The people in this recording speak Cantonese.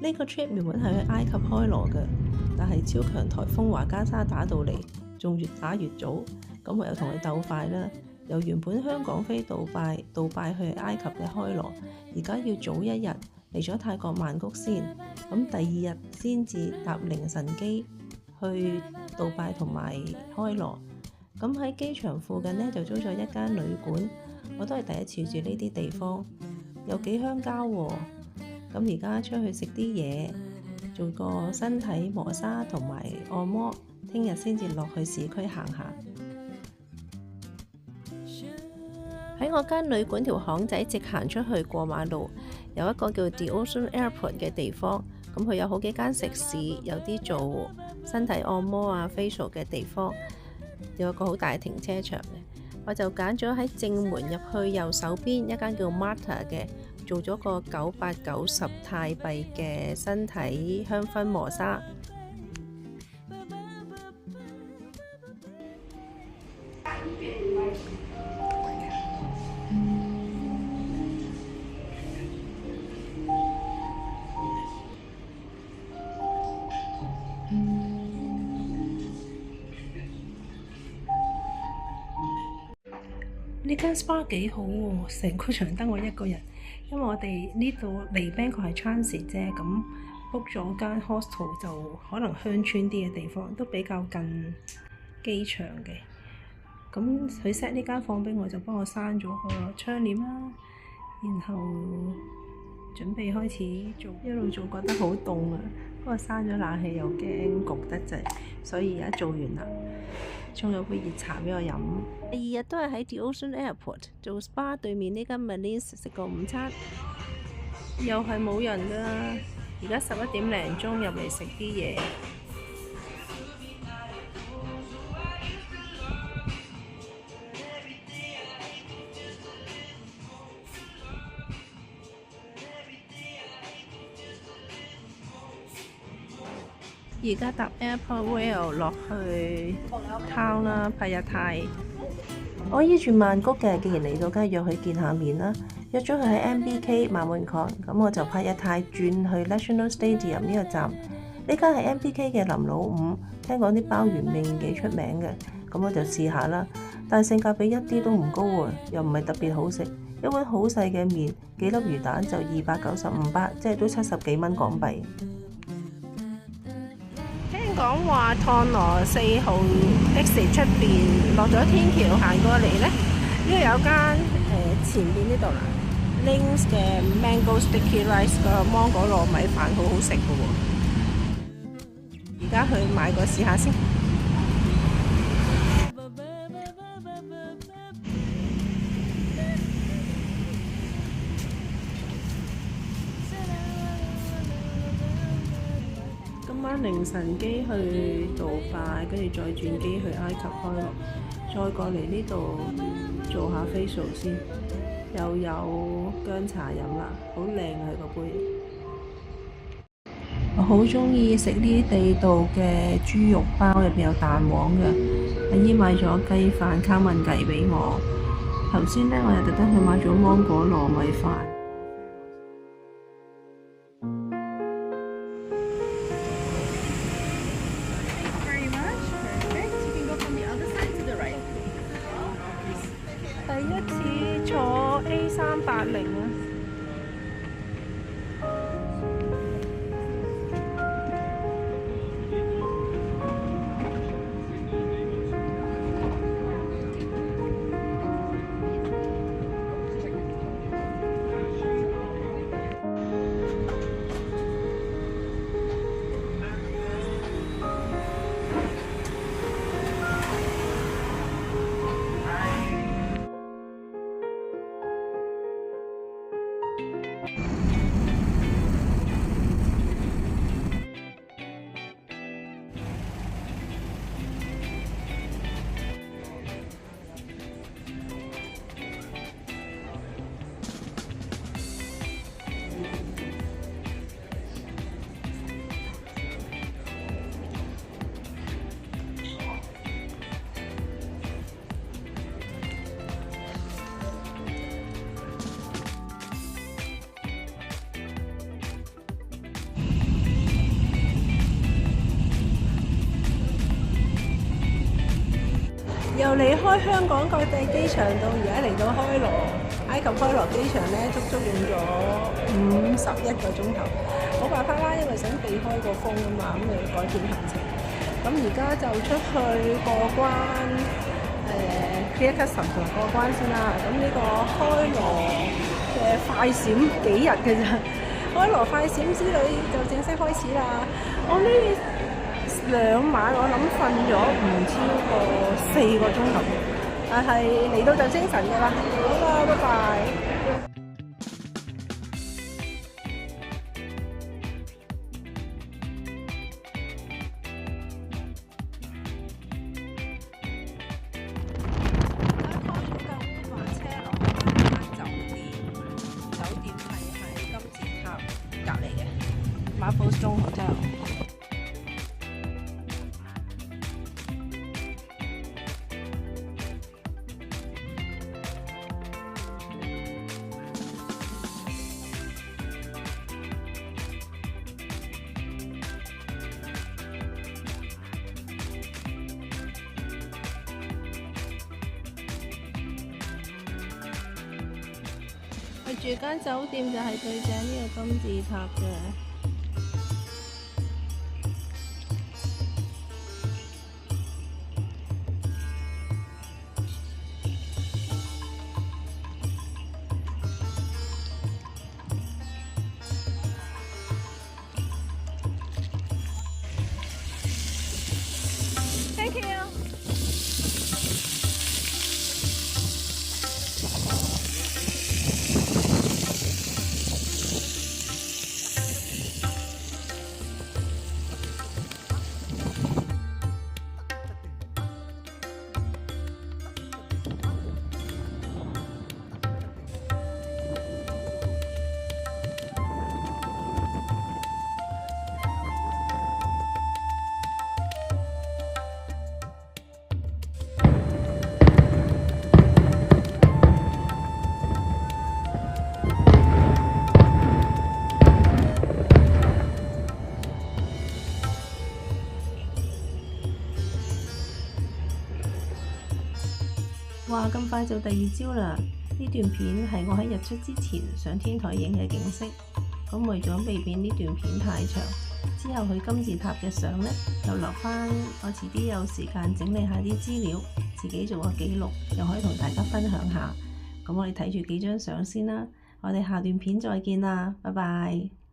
呢個 trip 原本係去埃及開羅嘅，但係超強颱風華加莎打到嚟，仲越打越早，咁我又同佢鬥快啦。由原本香港飛杜拜去埃及嘅開羅，而家要早一日嚟咗泰國曼谷先，咁第二日先至搭凌晨機去杜拜同埋開羅。咁喺機場附近呢，就租咗一間旅館，我都係第一次住呢啲地方，又幾鄉郊喎。咁而家出去食啲嘢，做個身體磨砂同埋按摩，聽日先至落去市區行下。喺我間旅館條巷仔直行出去過馬路，有一個叫 The Ocean Airport 嘅地方，咁佢有好幾間食肆，有啲做身體按摩啊 facial 嘅地方，有一個好大嘅停車場嘅，我就揀咗喺正門入去右手邊一間叫 Marta 嘅，做咗個990泰幣嘅身體香薰磨砂。呢間 SPA 幾好喎，成個場得我一個人，因為我哋呢度離 Bangkok 係 transit 啫，咁 book 咗間 hostel 就可能鄉村啲嘅地方，都比較近機場嘅。咁佢 set 呢間房俾我，就幫我閂咗個窗簾啦，然後準備開始做，一路做覺得好凍啊，不過閂咗冷氣又驚焗得滯，所以而家做完啦。沖咗杯熱茶俾我飲。第二日都係喺 The Ocean Airport 做 SPA 對面呢間 Marlins 食個午餐，又係冇人㗎。而家11點零鐘入嚟食啲嘢。而家搭 Airport Rail 落去 town 啦，帕日泰。我依住曼谷嘅，既然嚟到，梗係約佢見下面啦。約咗佢喺 MBK 萬滿港，咁我就帕日泰轉去 National Stadium 呢個站。呢間係 MBK 嘅林老五，聽講啲鮑魚麵幾出名嘅，咁我就試下啦。但係性價比一啲都唔高喎，又唔係特別好食。一碗好細嘅麵，幾粒魚蛋就295巴，即係都70幾蚊港幣。講話趟羅4號 exit 出邊落咗天橋行過嚟呢，呢度有間前邊呢度啦 Links 嘅 Mango Sticky Rice 個芒果糯米飯好好食嘅喎，而家去買個試下先。今晚凌晨機去杜拜，跟住再轉機去埃及開羅，再過嚟呢度做下 facial 先，又有薑茶飲啦，好靚啊佢個杯。我好鍾意食呢啲地道嘅豬肉包，入邊有蛋黃嘅。阿姨買咗雞飯烤炆雞俾我。頭先呢，我又特登去買咗芒果糯米飯。第一次坐 A380啊！離開香港國際機場到而家嚟到開羅，埃及開羅機場咧，足足用咗51個鐘頭。冇辦法啦，因為想避開個風啊嘛，咁就要改變行程。咁而家就出去過關，clear custom 同埋過關先啦。咁呢個開羅嘅快閃幾日嘅咋？開羅快閃之旅就正式開始啦！我呢2晚我諗瞓咗唔超過4個鐘頭，但係嚟到就精神嘅啦。好啦，拜拜。Marble Stone Hotel。我住間酒店就係對正呢個金字塔嘅。Thank you。哇！咁快就第2朝啦！呢段片係我喺日出之前上天台影嘅景色。咁為咗避免呢段片太長，之後去金字塔嘅相呢，又留返我遲啲有時間整理下啲資料，自己做個記錄，又可以同大家分享下。咁我哋睇住幾張相先啦。我哋下段片再見啦，拜拜。